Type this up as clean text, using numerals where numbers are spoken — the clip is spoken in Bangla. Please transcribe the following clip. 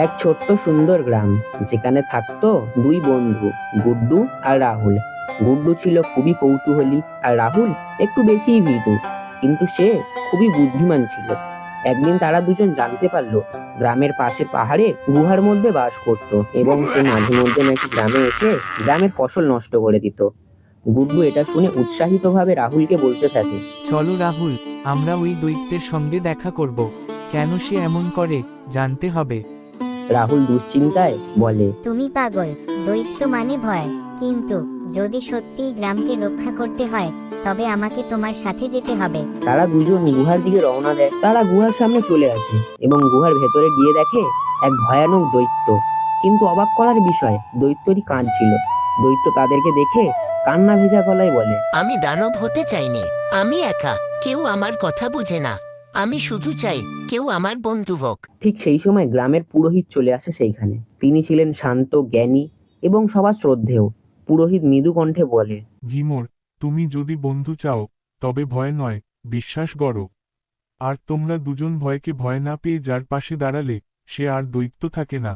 এক ছোট্ট সুন্দর গ্রাম, যেখানে থাকতো দুই বন্ধু, গুড্ডু আর রাহুল। গুড্ডু ছিল খুবই কৌতূহলী আর রাহুল একটু বেশিই ভীতু, কিন্তু সে খুবই বুদ্ধিমান ছিল। একদিন তারা দুজন জানতে পারলো গ্রামের পাশের পাহাড়ে গুহার মধ্যে বাস করত, এবং সে মাঝে মধ্যে নাকি গ্রামে এসে গ্রামের ফসল নষ্ট করে দিত। গুড্ডু এটা শুনে উৎসাহিতভাবে রাহুলকে বলতে থাকে, চলো রাহুল, আমরা ওই দৈত্যের সঙ্গে দেখা করব। কেন সে এমন করে জানতে হবে। রাহুল দুশ্চিন্তায় বলে, তুমি পাগল, দৈত্য মানে ভয়। কিন্তু যদি সত্যিই গ্রামকে রক্ষা করতে হয় তবে আমাকে তোমার সাথে যেতে হবে। তারা দুজন গুহার দিকে রওনা দেয়। তারা গুহার সামনে চলে আসে এবং গুহার ভেতরে গিয়ে দেখে এক ভয়ানক দৈত্য। কিন্তু অবাক করার বিষয়, দৈত্যটি কাঁদছিল। দৈত্য তাদেরকে দেখে কান্না ভেজা গলায় বলে, আমি দানব হতে চাইনি। আমি একা, কেউ আমার কথা বুঝে না। আমি শুধু চাই কেউ আমার বন্ধু হোক। ঠিক সেই সময় গ্রামের পুরোহিত চলে আসে সেইখানে। তিনি ছিলেন শান্ত, জ্ঞানী এবং সবার শ্রদ্ধেয়। পুরোহিত মৃদু কণ্ঠে বলে, ভীমর, তুমি যদি বন্ধু চাও তবে ভয় নয়, বিশ্বাস করো। আর তোমরা দুজন ভয়কে ভয় না পেয়ে যার পাশে দাঁড়ালে সে আর দৈত্য থাকে না।